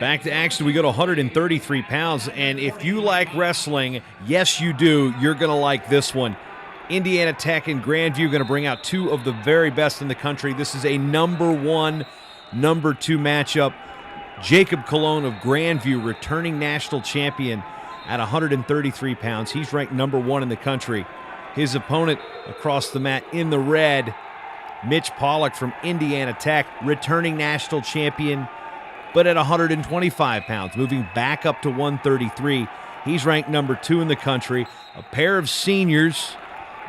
Back to action, we go to 133 pounds, and if you like wrestling, yes you do, you're going to like this one. Indiana Tech and Grandview going to bring out two of the very best in the country. This is a number 1, number 2 matchup. Jacob Cologne of Grandview, returning national champion at 133 pounds. He's ranked number 1 in the country. His opponent across the mat in the red, Mitch Pawlak from Indiana Tech, returning national champion, but at 125 pounds, moving back up to 133. He's ranked number 2 in the country. A pair of seniors.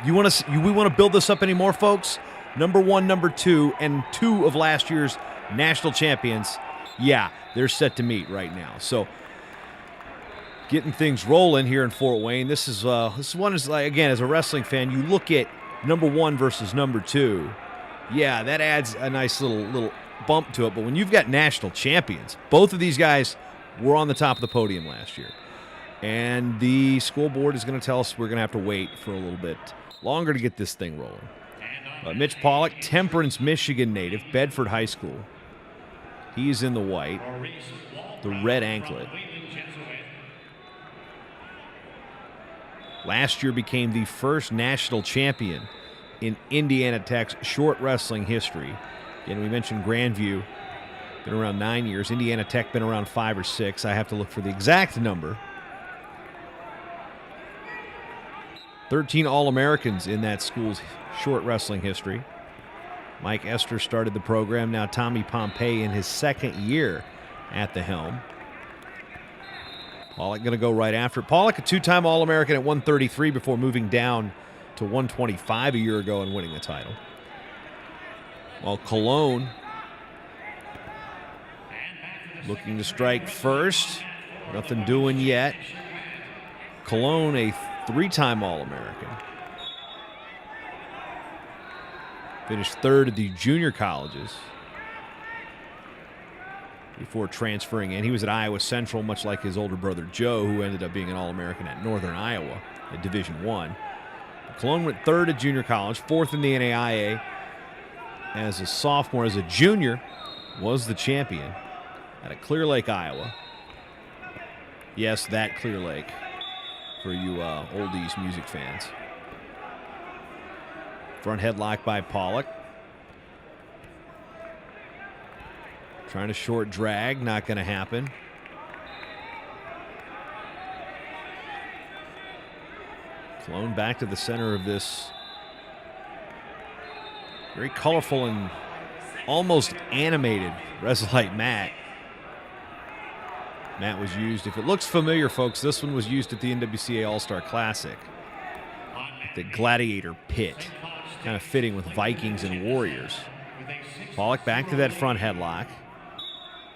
We want to build this up anymore, folks? Number 1, number 2, and 2 of last year's national champions. Yeah, they're set to meet right now. So getting things rolling here in Fort Wayne. This one is like, again, as a wrestling fan, you look at number 1 versus number 2. Yeah, that adds a nice little bump to it. But when you've got national champions, both of these guys were on the top of the podium last year. And the school board is going to tell us we're going to have to wait for a little bit longer to get this thing rolling. Mitch Pawlak, Temperance, Michigan native, Bedford High School. He's in the white, the red anklet. Last year became the first national champion in Indiana Tech's short wrestling history. Again, we mentioned Grandview, been around 9 years. Indiana Tech been around 5 or 6. I have to look for the exact number. 13 All-Americans in that school's short wrestling history. Mike Esther started the program. Now Tommy Pompey in his 2nd year at the helm. Pawlak going to go right after it. Pawlak, a 2-time All-American at 133 before moving down to 125 a year ago and winning the title. While Cologne looking to strike first. Nothing doing yet. Cologne, a 3-time All-American. Finished 3rd at the junior colleges before transferring in. He was at Iowa Central, much like his older brother Joe, who ended up being an All-American at Northern Iowa at Division I. Cologne went 3rd at junior college, 4th in the NAIA. As a sophomore, as a junior, was the champion at Clear Lake, Iowa. Yes, that Clear Lake for you oldies music fans. Front headlock by Pawlak. Trying to short drag, not going to happen. Cologne back to the center of this very colorful and almost animated Resolite mat. Mat was used, if it looks familiar, folks, this one was used at the NWCA All-Star Classic. The Gladiator Pit, kind of fitting with Vikings and Warriors. Pawlak back to that front headlock.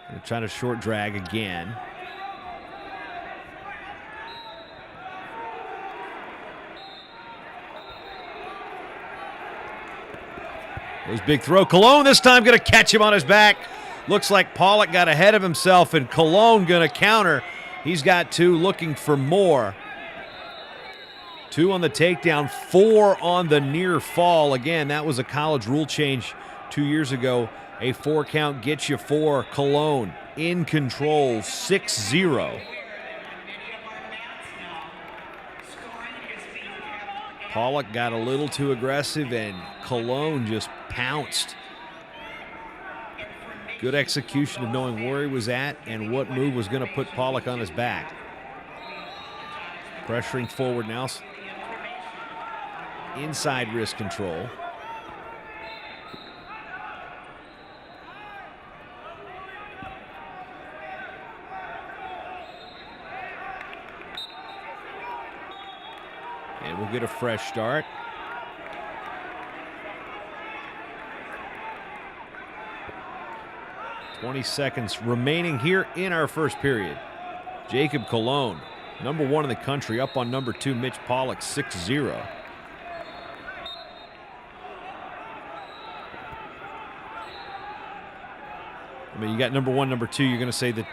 Gonna try to short drag again. There's big throw. Cologne this time going to catch him on his back. Looks like Pawlak got ahead of himself, and Cologne going to counter. He's got 2, looking for more. 2 on the takedown, 4 on the near fall. Again, that was a college rule change 2 years ago. A 4 count gets you 4. Cologne in control, 6-0. Pawlak got a little too aggressive, and Cologne just pounced. Good execution of knowing where he was at and what move was going to put Pawlak on his back. Pressuring forward now. Inside wrist control. And we'll get a fresh start. .20 seconds remaining here in our first period. Jacob Cologne, number 1 in the country, up on number 2, Mitch Pawlak, 6-0. I mean, you got number 1, number 2. You're going to say that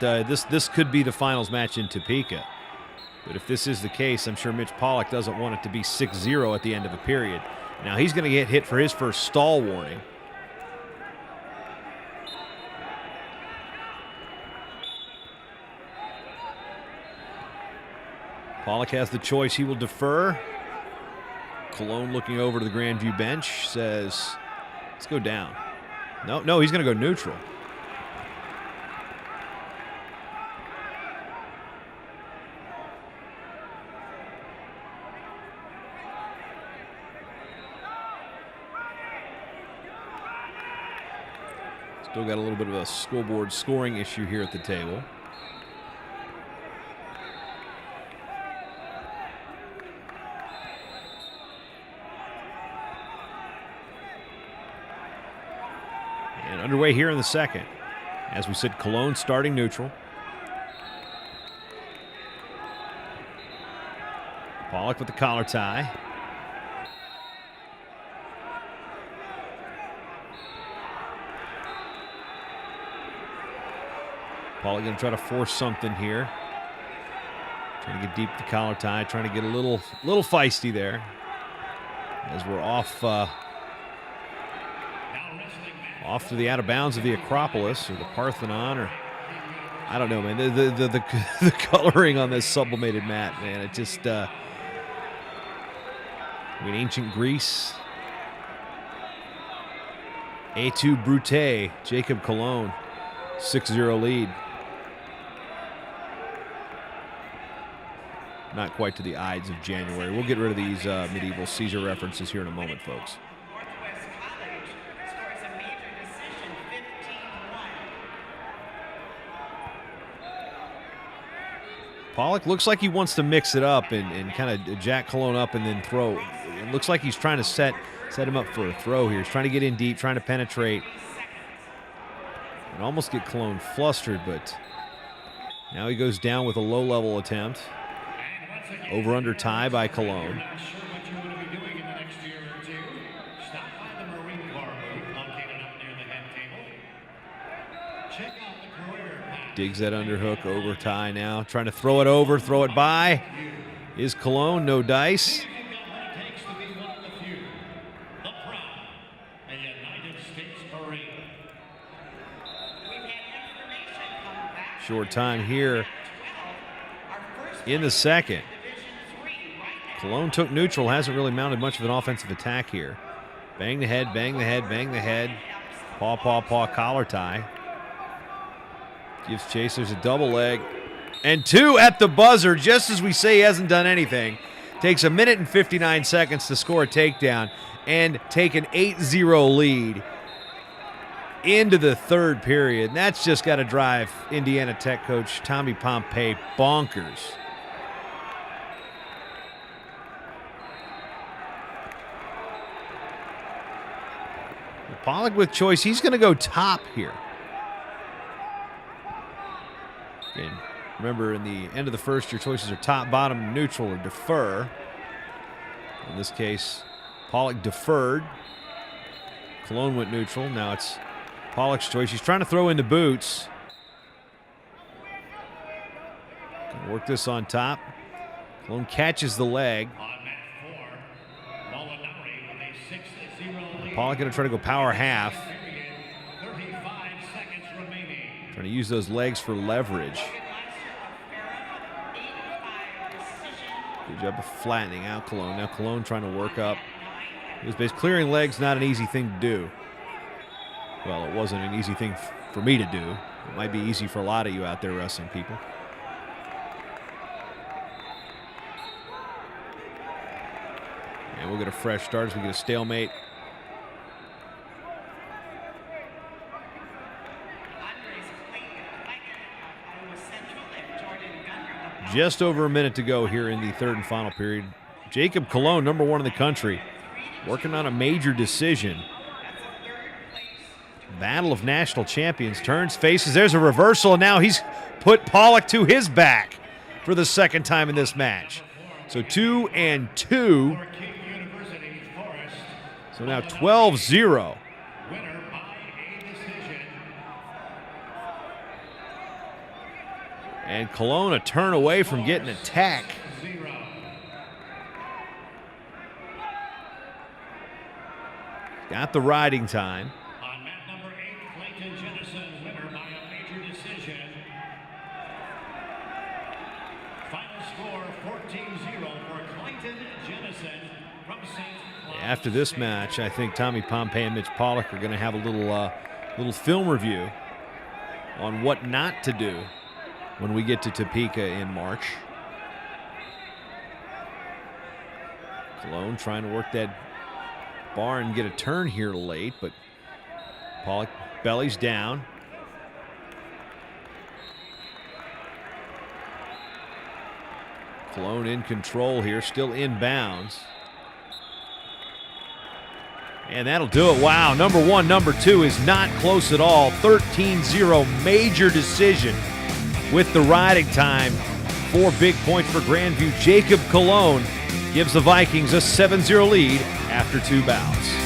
this could be the finals match in Topeka. But if this is the case, I'm sure Mitch Pawlak doesn't want it to be 6-0 at the end of the period. Now he's going to get hit for his first stall warning. Pawlak has the choice. He will defer. Cologne looking over to the Grandview bench says, let's go down. No, he's going to go neutral. Still got a little bit of a scoreboard scoring issue here at the table. And underway here in the second. As we said, Cologne starting neutral. Pawlak with the collar tie. Pawlak going to try to force something here. Trying to get deep with the collar tie, trying to get a little feisty there. As we're off to the out of bounds of the Acropolis or the Parthenon, or I don't know, man. The coloring on this sublimated mat, man. It just I mean, ancient Greece. A2 Brute, Jacob Cologne, 6-0 lead. Not quite to the Ides of January. We'll get rid of these medieval Caesar references here in a moment, folks. Pawlak looks like he wants to mix it up and kind of jack Cologne up and then throw. It looks like he's trying to set him up for a throw here. He's trying to get in deep, trying to penetrate. And almost get Cologne flustered, but now he goes down with a low-level attempt. Over-under tie by Cologne. Digs that underhook, over tie now. Trying to throw it over, throw it by. Is Cologne, no dice. Short time here in the second. Cologne took neutral, hasn't really mounted much of an offensive attack here. Bang the head, bang the head, bang the head. Paw, collar tie. Gives Chasers a double leg. And 2 at the buzzer, just as we say he hasn't done anything. Takes 1 minute and 59 seconds to score a takedown and take an 8-0 lead into the third period. And that's just got to drive Indiana Tech coach Tommy Pompey bonkers. Pawlak with choice. He's going to go top here. And remember, in the end of the first, your choices are top, bottom, neutral, or defer. In this case, Pawlak deferred. Cologne went neutral. Now it's Pawlak's choice. He's trying to throw in the boots. Gonna work this on top. Cologne catches the leg. Pawlak going to try to go power half. Trying to use those legs for leverage. Good job of flattening out Cologne. Now Cologne trying to work up. His base clearing legs, not an easy thing to do. Well, it wasn't an easy thing for me to do. It might be easy for a lot of you out there wrestling people. And we'll get a fresh start as we get a stalemate. Just over a minute to go here in the third and final period. Jacob Cologne, number 1 in the country, working on a major decision. Battle of national champions. Turns, faces. There's a reversal, and now he's put Pawlak to his back for the second time in this match. So 2 and 2. So now 12-0. And Cologne a turn away from getting a tack. Got the riding time. On mat number 8, Clayton Jennison, winner by a major decision. Final score 14-0 for Clayton Jennison from St. Cloud After this State. match, I think Tommy Pompey and Mitch Pawlak are going to have a little film review on what not to do when we get to Topeka in March. Cologne trying to work that bar and get a turn here late, but Pawlak bellies down. Cologne in control here, still inbounds. And that'll do it. Wow, number one, number two is not close at all. 13-0, major decision with the riding time. 4 big points for Grandview. Jacob Cologne gives the Vikings a 7-0 lead after 2 bouts.